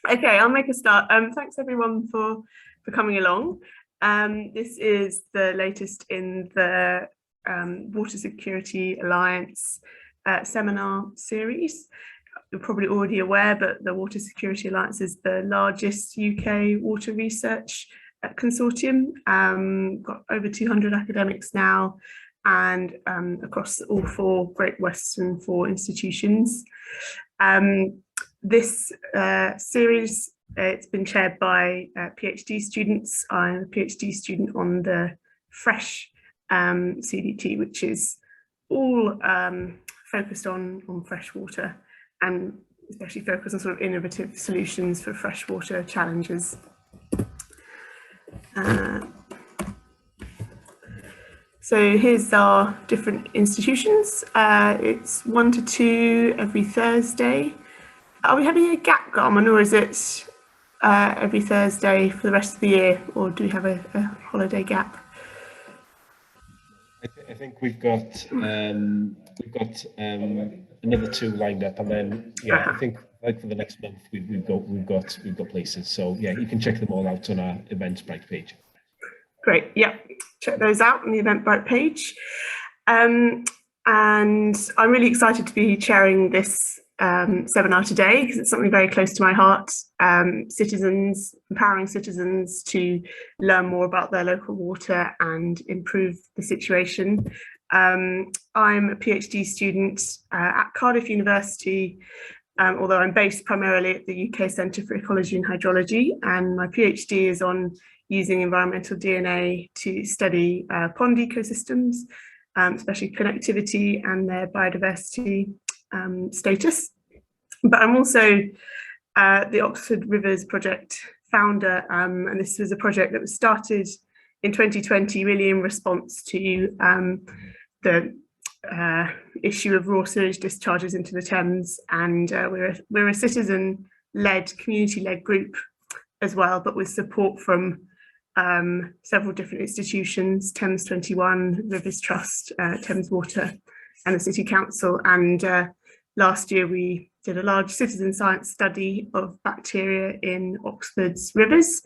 Okay, I'll make a start. Thanks everyone for coming along. This is the latest in the Water Security Alliance seminar series. You're probably already aware, but the Water Security Alliance is the largest UK water research consortium. Got over 200 academics now, and across all four Great Western institutions. This series, it's been chaired by PhD students. I'm a PhD student on the FRESH CDT, which is all focused on freshwater, and especially focused on sort of innovative solutions for freshwater challenges. So here's our different institutions. It's 1 to 2 every Thursday. Are we having a gap, Garmin, or is it every Thursday for the rest of the year, or do we have a holiday gap? I think we've got another 2 lined up, and then I think like for the next month we've got places. So yeah, you can check them all out on our Eventbrite page. Great, yeah, check those out on the Eventbrite page. And I'm really excited to be chairing this seminar today because it's something very close to my heart. Empowering citizens to learn more about their local water and improve the situation. I'm a PhD student at Cardiff University, although I'm based primarily at the UK Centre for Ecology and Hydrology, and my PhD is on using environmental DNA to study pond ecosystems, especially connectivity and their biodiversity status. But I'm also the Oxford Rivers Project founder, and this was a project that was started in 2020, really in response to the issue of raw sewage discharges into the Thames, and we're a citizen-led, community-led group as well, but with support from several different institutions: Thames 21, Rivers Trust, Thames Water, and the City Council. And last year we did a large citizen science study of bacteria in Oxford's rivers,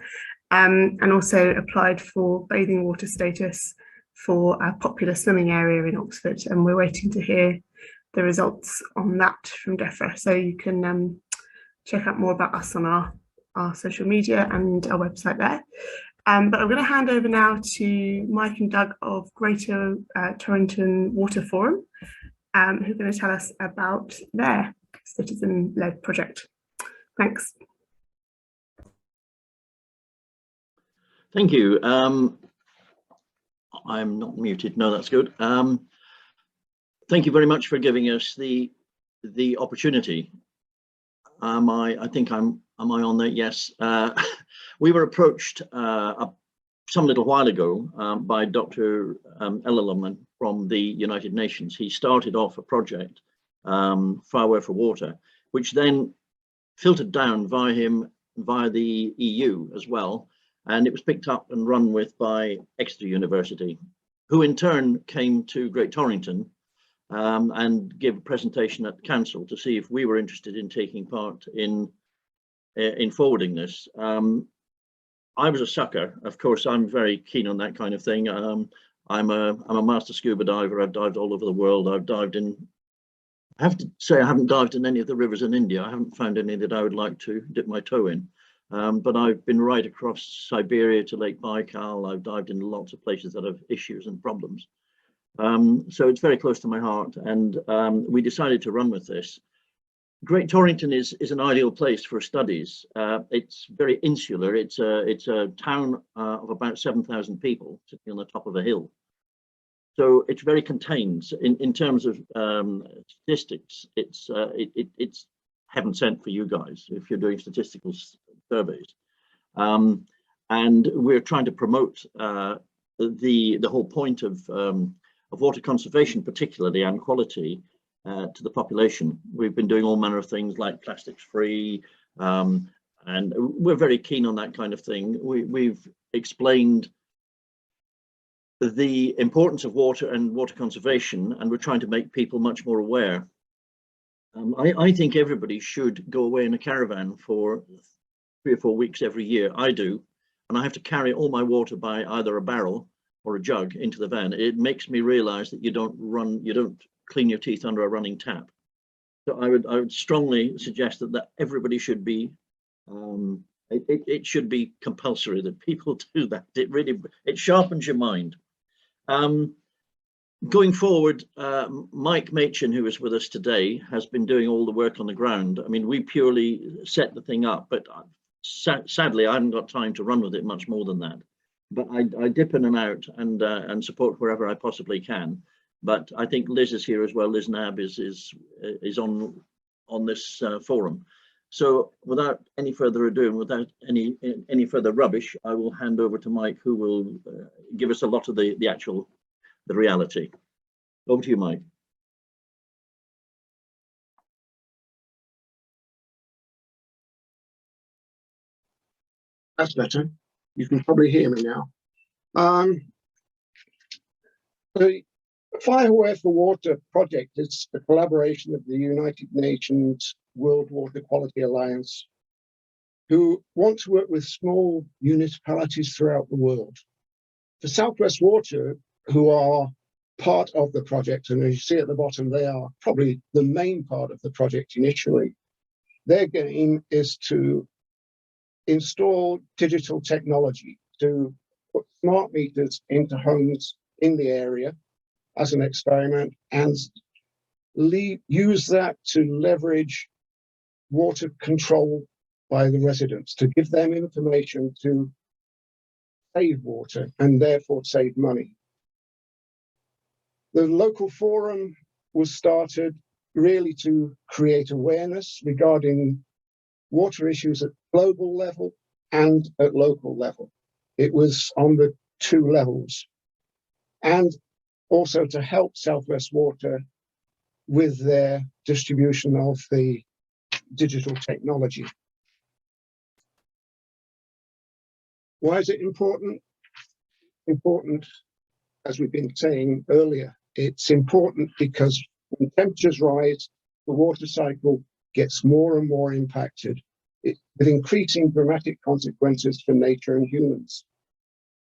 and also applied for bathing water status for a popular swimming area in Oxford, and we're waiting to hear the results on that from DEFRA. So you can check out more about us on our social media and our website there. But I'm going to hand over now to Mike and Doug of Great Torrington Water Forum, who are going to tell us about their citizen-led project. Thanks. Thank you. I'm not muted. No, that's good. Thank you very much for giving us the opportunity. Am I on there? Yes. We were approached some little while ago by Dr. Ellerman from the United Nations. He started off a project, Firework4Water, which then filtered down via the EU as well, and it was picked up and run with by Exeter University, who in turn came to Great Torrington and gave a presentation at the council to see if we were interested in taking part in forwarding this. I was a sucker. Of course, I'm very keen on that kind of thing. I'm a master scuba diver. I've dived all over the world. I've dived in. I have to say I haven't dived in any of the rivers in India. I haven't found any that I would like to dip my toe in. But I've been right across Siberia to Lake Baikal. I've dived in lots of places that have issues and problems. So it's very close to my heart, and we decided to run with this. Great Torrington is an ideal place for studies. It's very insular. It's a town of about 7,000 people sitting on the top of a hill. So it's very contained in terms of statistics. It's heaven sent for you guys if you're doing statistical surveys. And we're trying to promote the whole point of water conservation, particularly, and quality to the population. We've been doing all manner of things like plastics free, and we're very keen on that kind of thing. We've explained the importance of water and water conservation, and we're trying to make people much more aware. I think everybody should go away in a caravan for 3 or 4 weeks every year. I do, and I have to carry all my water by either a barrel or a jug into the van. It makes me realize that you don't clean your teeth under a running tap. So I would strongly suggest that everybody should be, it should be compulsory that people do that. It sharpens your mind. Going forward, Mike Machin, who is with us today, has been doing all the work on the ground. I mean, we purely set the thing up, but sadly, I haven't got time to run with it much more than that. But I dip in and out and support wherever I possibly can. But I think Liz is here as well. Liz Nab is on this forum. So without any further ado and without any further rubbish, I will hand over to Mike, who will give us a lot of the reality. Over to you, Mike. That's better. You can probably hear me now. The Firework4Water project is a collaboration of the United Nations World Water Quality Alliance, who want to work with small municipalities throughout the world. For South West Water, who are part of the project, and as you see at the bottom, they are probably the main part of the project initially, their game is to install digital technology to put smart meters into homes in the area as an experiment and use that to leverage water control by the residents, to give them information to save water and therefore save money. The local forum was started really to create awareness regarding water issues at global level and at local level. It was on the 2 levels. And also to help South West Water with their distribution of the digital technology. Why is it important? Important, as we've been saying earlier, it's important because when temperatures rise, the water cycle gets more and more impacted, with increasing dramatic consequences for nature and humans.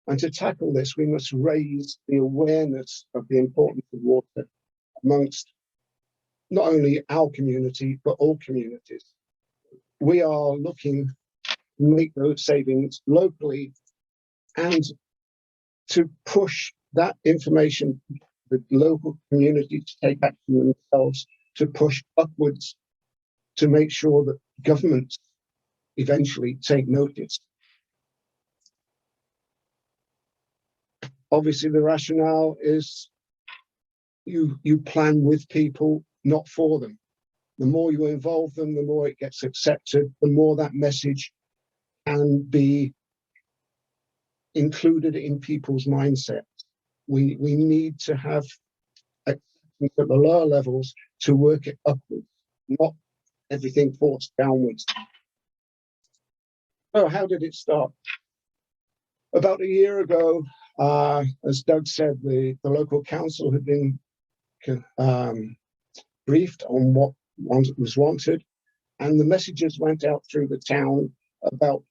And to tackle this, we must raise the awareness of the importance of water amongst not only our community, but all communities. We are looking to make those savings locally and to push that information, the local community to take action themselves, to push upwards, to make sure that governments eventually take notice. Obviously, the rationale is you plan with people, not for them. The more you involve them, the more it gets accepted, the more that message can be included in people's mindsets. We need to have acceptance at the lower levels to work it upwards, not everything forced downwards. So how did it start? About a year ago, as Doug said, the local council had been briefed on what was wanted, and the messages went out through the town about,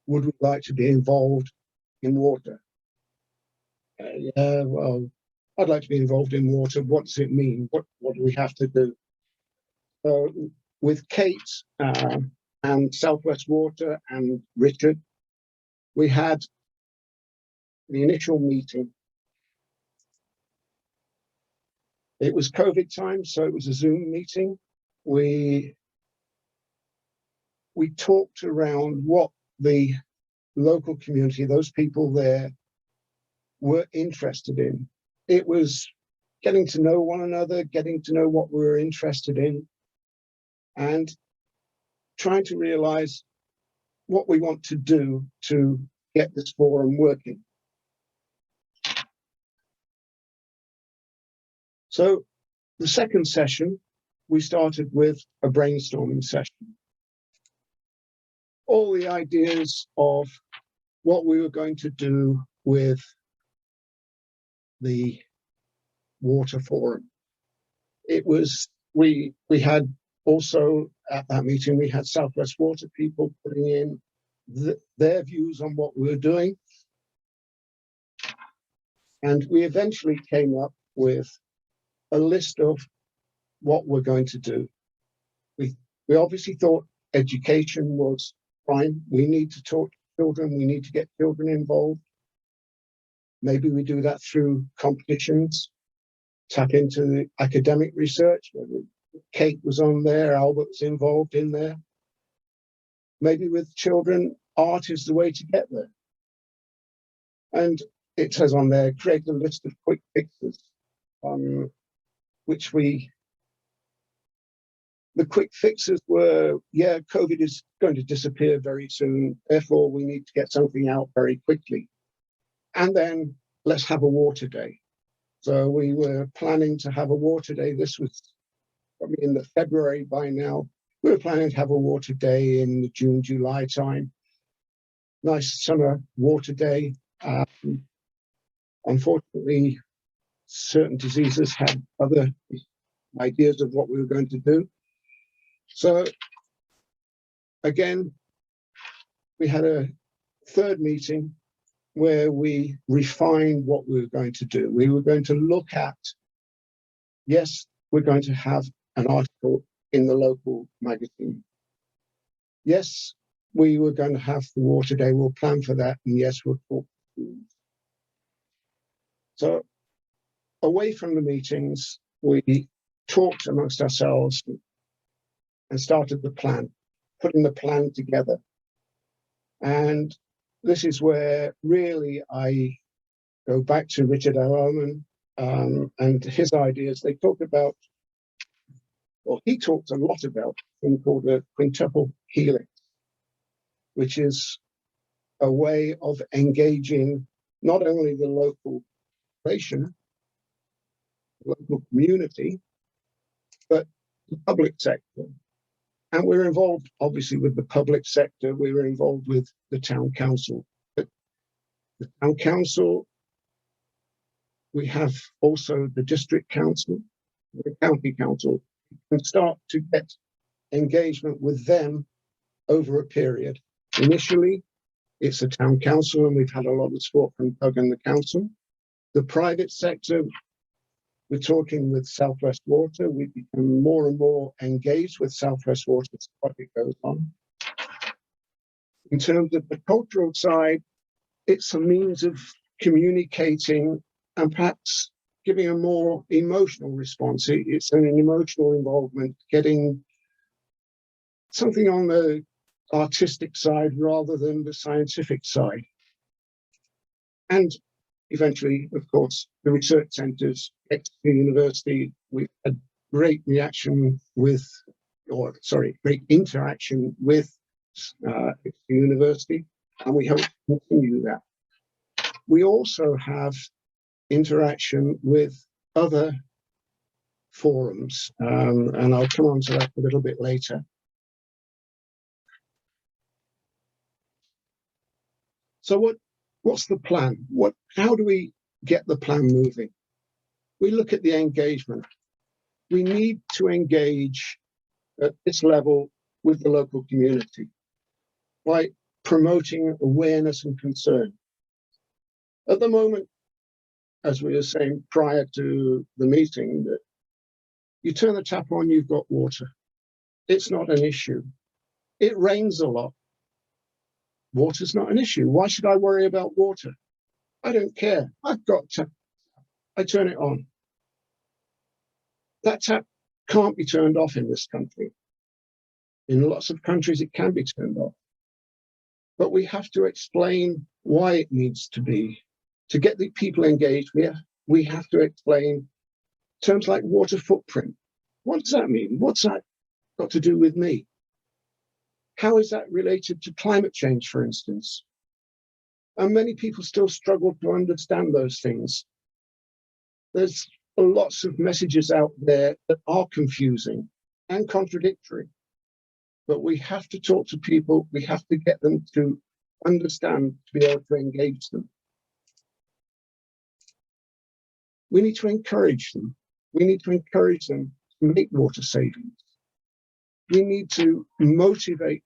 would we like to be involved in water? Yeah, well, I'd like to be involved in water. What does it mean? What do we have to do? So with Kate and South West Water and Richard, we had the initial meeting. It was COVID time, so it was a Zoom meeting. We talked around what the local community, those people there, were interested in. It was getting to know one another, getting to know what we were interested in, and trying to realize what we want to do to get this forum working. So the second session, we started with a brainstorming session. All the ideas of what we were going to do with the water forum. It was, we had also at that meeting, we had South West Water people putting in their views on what we were doing. And we eventually came up with a list of what we're going to do. We obviously thought education was prime. We need to talk to children. We need to get children involved. Maybe we do that through competitions, tap into the academic research. Kate was on there, Albert was involved in there. Maybe with children, art is the way to get there. And it says on there, create a list of quick fixes, which the quick fixes were, yeah, COVID is going to disappear very soon. Therefore, we need to get something out very quickly. And then let's have a water day. So we were planning to have a water day. This was probably in the February by now. We were planning to have a water day in the June, July time. Nice summer water day. Unfortunately, certain diseases had other ideas of what we were going to do. So again, we had a third meeting where we refined what we were going to do. We were going to look at, yes, we're going to have an article in the local magazine. Yes, we were going to have the water day. We'll plan for that. And yes, we'll talk to schools. So away from the meetings, we talked amongst ourselves and started the plan, putting the plan together. And this is where really I go back to Richard Owen and his ideas. They talk about, or he talked a lot about a thing called a quintuple helix, which is a way of engaging not only the local population, local community, but the public sector. And we're involved, obviously, with the public sector. We were involved with the town council. But the town council, we have also the district council, the county council, and start to get engagement with them over a period. Initially, it's the town council, and we've had a lot of support from Doug and the council. The private sector, we're talking with South West Water. We become more and more engaged with South West Water as the project goes on. In terms of the cultural side, it's a means of communicating and perhaps giving a more emotional response. It's an emotional involvement, getting something on the artistic side rather than the scientific side. And eventually, of course, the research centres, Exeter University, we've had great reaction with, great interaction with Exeter University, and we hope to continue that. We also have interaction with other forums, and I'll come on to that a little bit later. So what's the plan? How do we get the plan moving? We look at the engagement. We need to engage at this level with the local community by promoting awareness and concern. At the moment, as we were saying prior to the meeting, that you turn the tap on, you've got water. It's not an issue. It rains a lot. Water's not an issue. Why should I worry about water? I don't care. I've got tap. I turn it on. That tap can't be turned off in this country. In lots of countries, it can be turned off. But we have to explain why it needs to be. To get the people engaged, we have to explain terms like water footprint. What does that mean? What's that got to do with me? How is that related to climate change, for instance? And many people still struggle to understand those things. There's lots of messages out there that are confusing and contradictory. But we have to talk to people. We have to get them to understand, to be able to engage them. We need to encourage them. We need to encourage them to make water savings. We need to motivate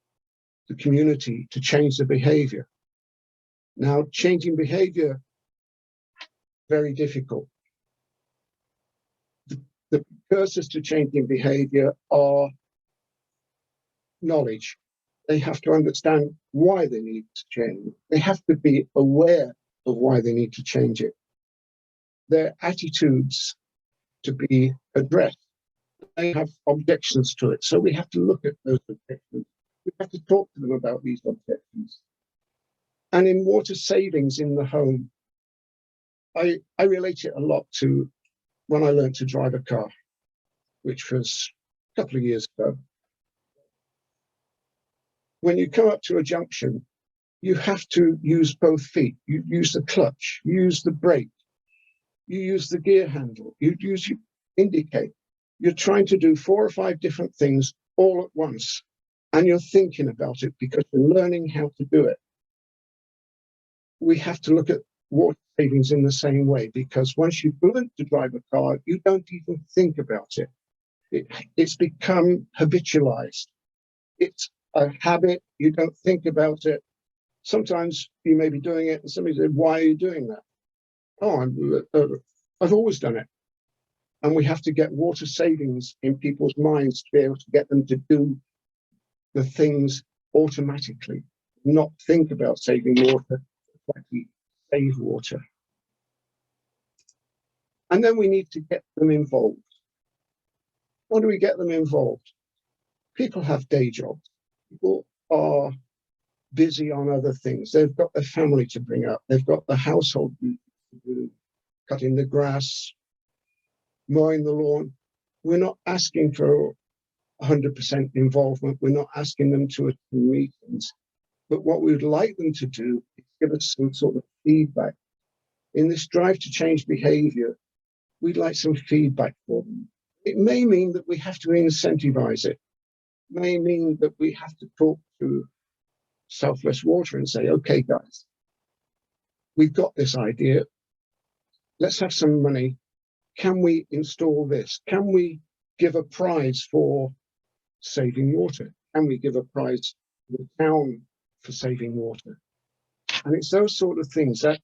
the community to change the behavior. Now, changing behavior, very difficult. The precursors to changing behavior are knowledge. They have to understand why they need to change. They have to be aware of why they need to change it. Their attitudes to be addressed. They have objections to it. So we have to look at those objections. We have to talk to them about these objections. And in water savings in the home, I relate it a lot to when I learned to drive a car, which was a couple of years ago. When you come up to a junction, you have to use both feet. You use the clutch, you use the brake, you use the gear handle, you indicate. You're trying to do 4 or 5 different things all at once, and you're thinking about it because you're learning how to do it. We have to look at water savings in the same way, because once you've learned to drive a car, you don't even think about it. It's become habitualized. It's a habit. You don't think about it. Sometimes you may be doing it and somebody says, why are you doing that? Oh, I've always done it. And we have to get water savings in people's minds to be able to get them to do the things automatically, not think about saving water, but actually save water. And then we need to get them involved. How do we get them involved? People have day jobs. People are busy on other things. They've got their family to bring up. They've got the household to do, cutting the grass, mowing the lawn. We're not asking for 100% involvement. We're not asking them to attend meetings. But what we would like them to do is give us some sort of feedback. In this drive to change behavior, we'd like some feedback for them. It may mean that we have to incentivize it. It may mean that we have to talk to Southwest Water and say, okay, guys, we've got this idea. Let's have some money. Can we install this? Can we give a prize for saving water? Can we give a prize to the town for saving water? And it's those sort of things that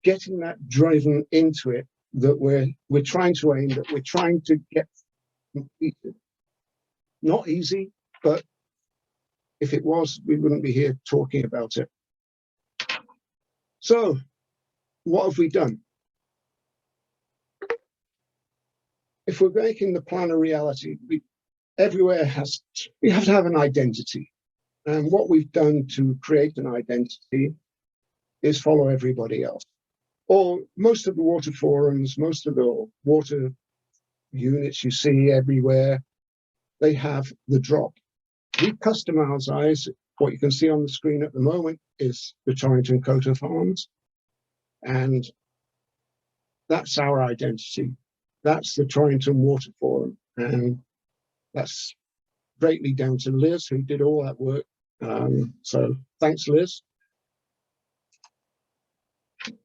getting that driven into it that we're trying to aim, that we're trying to get completed. Not easy, but if it was, we wouldn't be here talking about it. So what have we done? If we're making the plan a reality, everywhere we have to have an identity. And what we've done to create an identity is follow everybody else. Or most of the water forums, most of the water units you see everywhere, they have the drop. We customize. What you can see on the screen at the moment is the Torrington coat of arms. And that's our identity. That's the Torrington Water Forum. And that's greatly down to Liz, who did all that work. So thanks, Liz.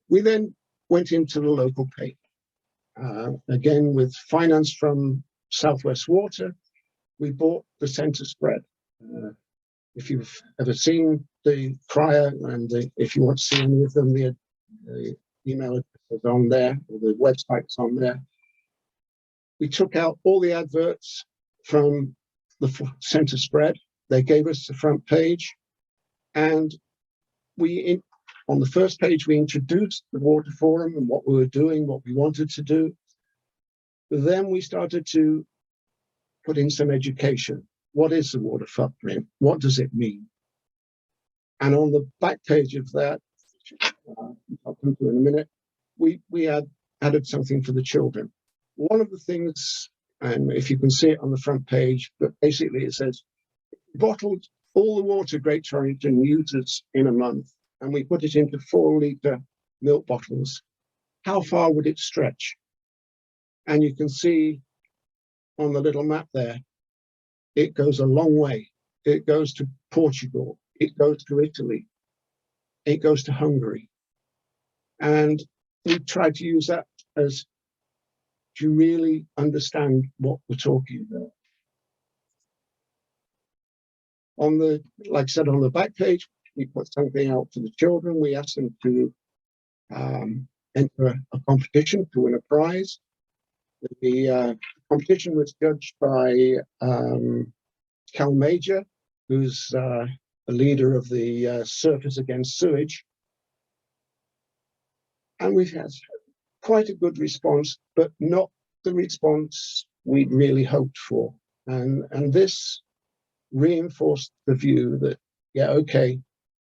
We then went into the local paper. Again, with finance from Southwest Water, we bought the centre spread. If you've ever seen the crier, and if you want to see any of them, the email address is on there, or the website's on there. We took out all the adverts from the centre spread. They gave us the front page, and on the first page, we introduced the Water Forum and what we were doing, what we wanted to do. Then we started to put in some education. What is the water footprint? What does it mean? And on the back page of that, I'll come to in a minute, we added something for the children. One of the things, and if you can see it on the front page, but basically it says, bottled all the water Great Torrington uses in a month, and we put it into 4-litre milk bottles, how far would it stretch? And you can see on the little map there, it goes a long way. It goes to Portugal, it goes to Italy, it goes to Hungary. And we tried to use that as, do you really understand what we're talking about? On the, like I said, on the back page, we put something out for the children. We asked them to enter a competition to win a prize. The competition was judged by Cal Major, who's the leader of the Surfers Against Sewage. And we've had quite a good response, but not the response we'd really hoped for. And this reinforced the view that, yeah, okay,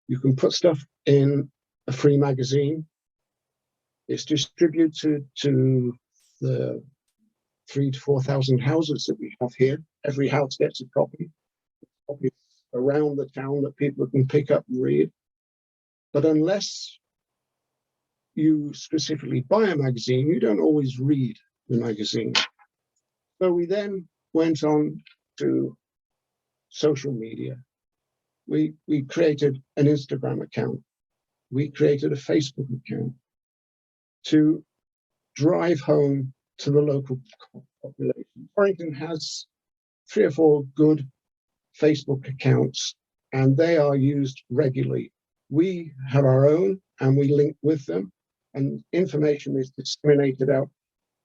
you can put stuff in a free magazine. It's distributed to the 3,000 to 4,000 houses that we have here. Every house gets a copy. Copies around the town that people can pick up and read. But unless you specifically buy a magazine, you don't always read the magazine. So we then went on to social media. We created an Instagram account. We created a Facebook account to drive home to the local population. Torrington has 3 or 4 good Facebook accounts, and they are used regularly. We have our own, and we link with them, and information is disseminated out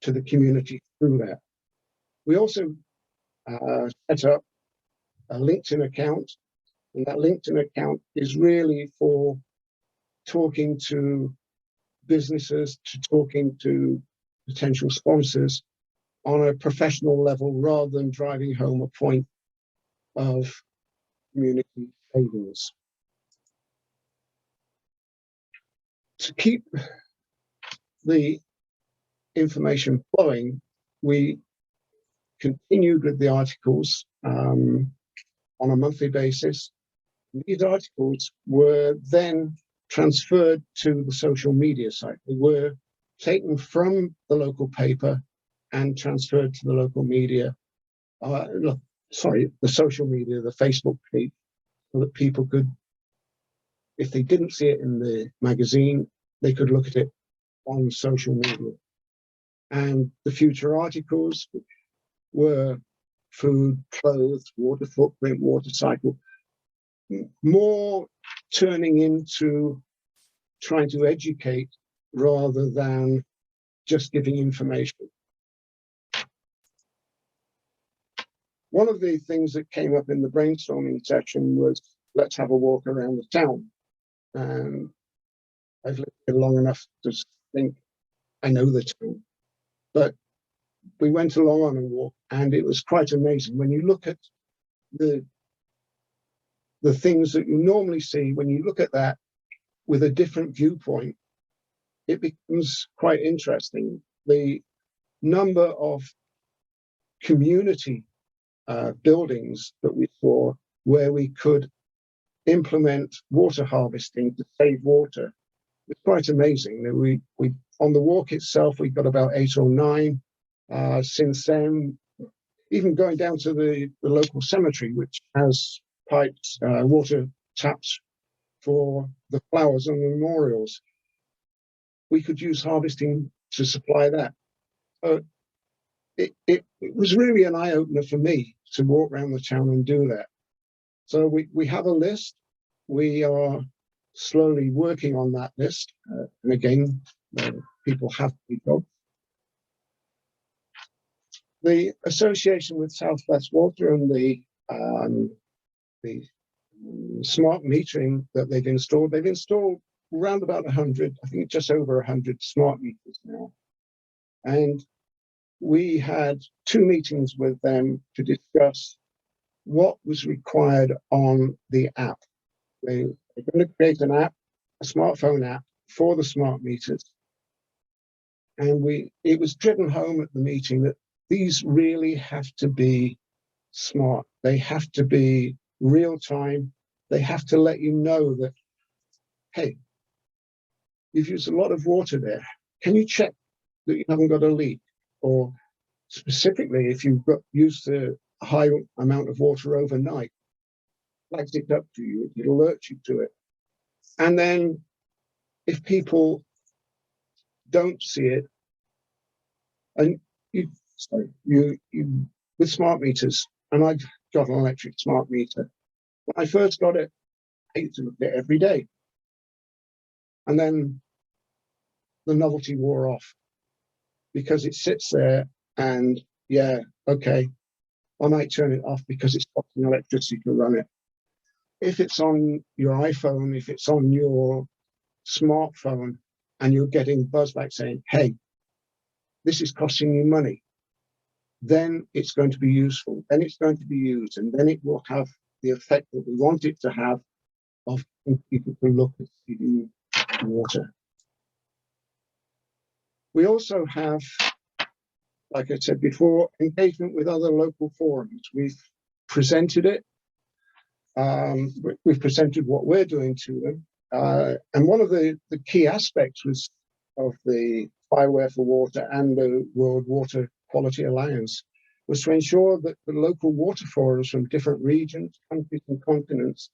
to the community through that. We also set up a LinkedIn account, and that LinkedIn account is really for talking to businesses, to talking to potential sponsors on a professional level, rather than driving home a point of community savings. To keep the information flowing, we continued with the articles on a monthly basis. These articles were then transferred to the social media site. They were taken from the local paper and transferred to the local media, the social media, the Facebook page, so that people could, if they didn't see it in the magazine, they could look at it on social media. And the future articles were food, clothes, water footprint, water cycle, more turning into trying to educate rather than just giving information. One of the things that came up in the brainstorming session was, let's have a walk around the town. And I've lived here long enough to think I know the town. But we went along on a walk, and it was quite amazing. When you look at the things that you normally see, when you look at that with a different viewpoint, it becomes quite interesting. The number of community buildings that we saw where we could implement water harvesting to save water, it's quite amazing. We on the walk itself, we got about 8 or 9. Since then, even going down to the local cemetery, which has pipes, water taps for the flowers and the memorials, we could use harvesting to supply that. It was really an eye-opener for me to walk around the town and do that. So we have a list. We are slowly working on that list. And again, people have to be told. The association with Southwest Water and the smart metering that they've installed around about 100, I think just over 100 smart meters now. And we had 2 meetings with them to discuss what was required on the app. They're going to create an app, a smartphone app for the smart meters. And it was driven home at the meeting that these really have to be smart. They have to be real time. They have to let you know that, hey, you've used a lot of water there. Can you check that you haven't got a leak? Or specifically, if you've used a high amount of water overnight, flags it up to you, it alerts you to it. And then if people don't see it, and you with smart meters, and I've got an electric smart meter, When I first got it, I used to look at it every day. And then the novelty wore off because it sits there and, yeah, okay, I might turn it off because it's costing electricity to run it. If it's on your iPhone, if it's on your smartphone, and you're getting buzz back saying, hey, this is costing you money, then it's going to be useful, then it's going to be used, and then it will have the effect that we want it to have of people to look at saving water. We also have, like I said before, engagement with other local forums. We've presented it. We've presented what we're doing to them. And one of the key aspects of the Fiware4Water and the World Water Quality Alliance was to ensure that the local water forums from different regions, countries and continents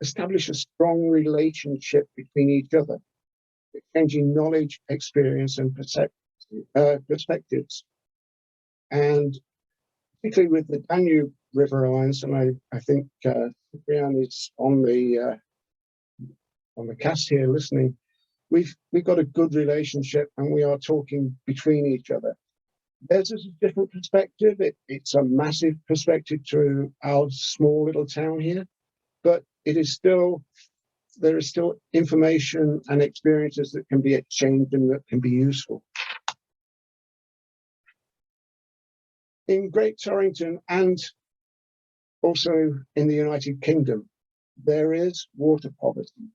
establish a strong relationship between each other, exchanging knowledge, experience and perspectives. And particularly with the Danube River Alliance, and I think Ciprian is on the cast here listening, we've got a good relationship and we are talking between each other. Theirs is a different perspective. It's a massive perspective to our small little town here, but it is still, there is still information and experiences that can be exchanged and that can be useful. In Great Torrington and also in the United Kingdom, there is water poverty.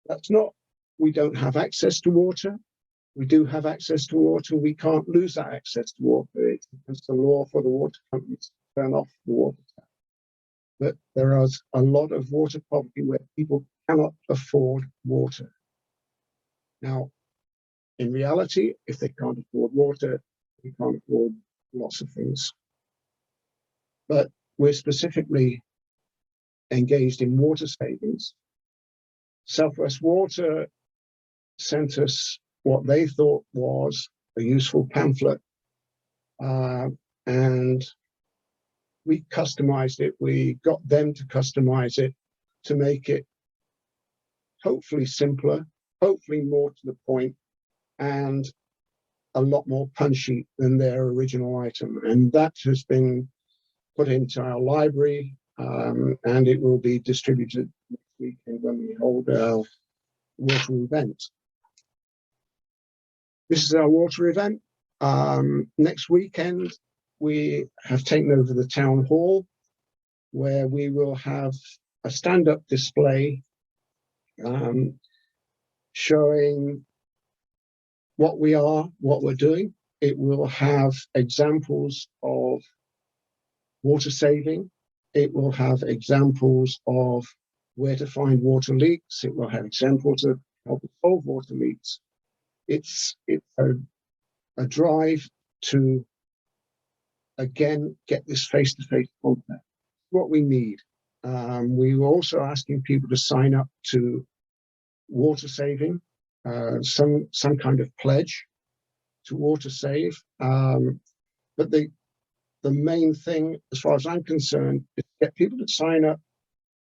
That's not, we don't have access to water. We do have access to water. We can't lose that access to water. It's against the law for the water companies to turn off the water tap. But there is a lot of water poverty where people cannot afford water. Now, in reality, if they can't afford water, they can't afford lots of things. But we're specifically engaged in water savings. South West Water sent us what they thought was a useful pamphlet, and we customized it. We got them to customize it to make it hopefully simpler, hopefully more to the point, and a lot more punchy than their original item. And that has been put into our library, and it will be distributed next weekend when we hold our water event. This is our water event. Next weekend, we have taken over the town hall, where we will have a stand-up display showing what we are, what we're doing. It will have examples of water saving. It will have examples of where to find water leaks. It will have examples of how to solve water leaks. It's a drive to, again, get this face-to-face contact. What we need. We were also asking people to sign up to water saving, some kind of pledge to water save. But the main thing, as far as I'm concerned, is to get people to sign up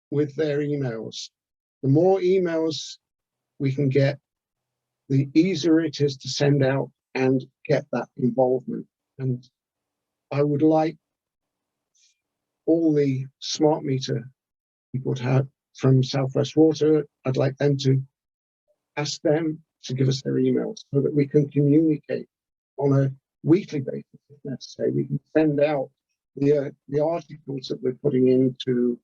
with their emails. The more emails we can get, the easier it is to send out and get that involvement. And I would like all the smart meter people to have from South West Water, I'd like them to ask them to give us their emails so that we can communicate on a weekly basis, if necessary. We can send out the articles that we're putting into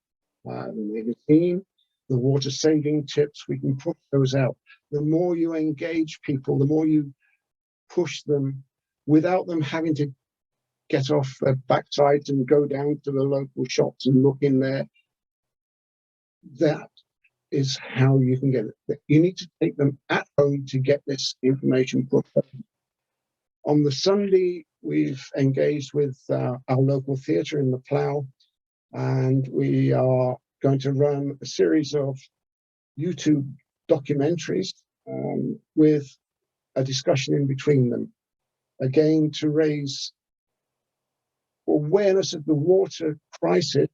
the magazine, the water saving tips, we can put those out. The more you engage people, the more you push them without them having to get off their backsides and go down to the local shops and look in there. That is how you can get it. You need to take them at home to get this information put out. On the Sunday, we've engaged with our local theatre in the Plough, and we are going to run a series of YouTube documentaries with a discussion in between them, again to raise awareness of the water crisis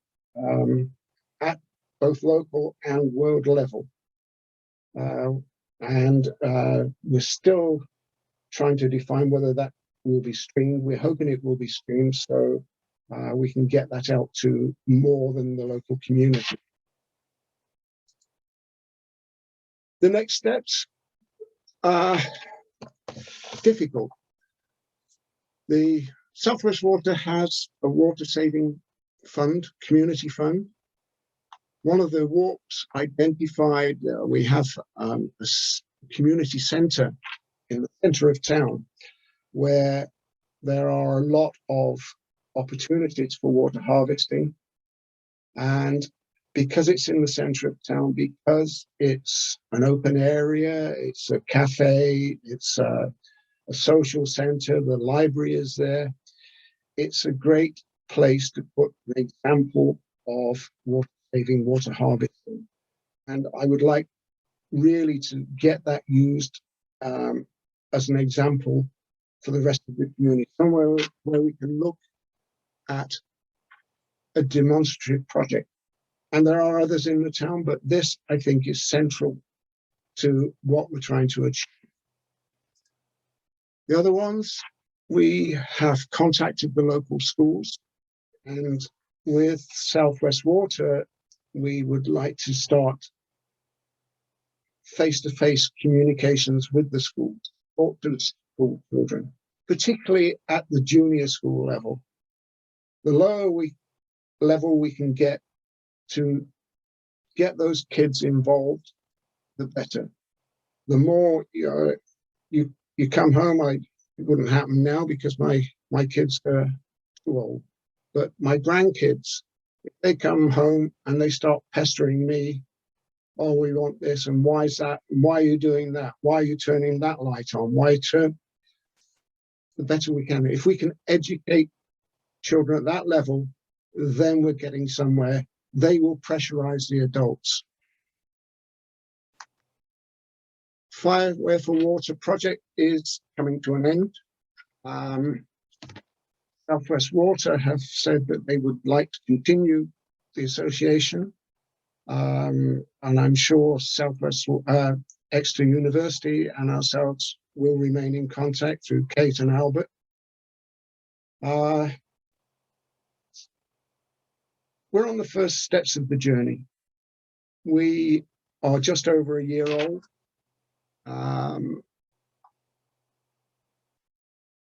at both local and world level. And we're still trying to define whether that will be streamed. We're hoping it will be streamed so we can get that out to more than the local community. The next steps are difficult. The South West Water has a water saving fund, community fund. One of the walks identified, we have a community centre in the centre of town where there are a lot of opportunities for water harvesting. And because it's in the centre of town, because it's an open area, it's a cafe, it's a social centre, the library is there, it's a great place to put an example of water saving, water harvesting. And I would like really to get that used as an example for the rest of the community, somewhere where we can look at a demonstrative project. And there are others in the town, but this, I think, is central to what we're trying to achieve. The other ones, we have contacted the local schools, and with South West Water, we would like to start face-to-face communications with the schools, talk to the school children, particularly at the junior school level. The lower level we can get to get those kids involved, the better. The more you come home, it wouldn't happen now because my kids are too old, but my grandkids, if they come home and they start pestering me, oh, we want this, and why is that? Why are you doing that? Why are you turning that light on? Why turn? The better we can. If we can educate children at that level, then we're getting somewhere. They will pressurize the adults. Firework project is coming to an end. South West Water have said that they would like to continue the association. And I'm sure Southwest Exeter University and ourselves will remain in contact through Kate and Albert. We're on the first steps of the journey. We are just over a year old.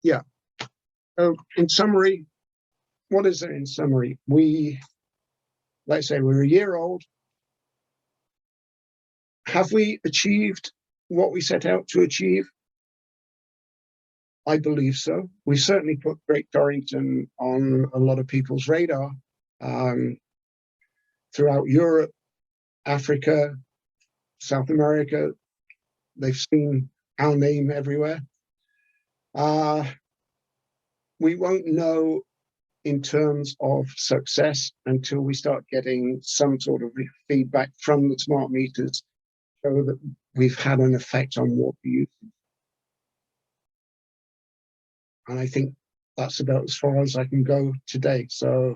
Yeah. So in summary, what is it in summary? Let's say we're a year old. Have we achieved what we set out to achieve? I believe so. We certainly put Great Torrington on a lot of people's radar throughout Europe, Africa, South America. They've seen our name everywhere. We won't know in terms of success until we start getting some sort of feedback from the smart meters so that we've had an effect on water usage. And I think that's about as far as I can go today. So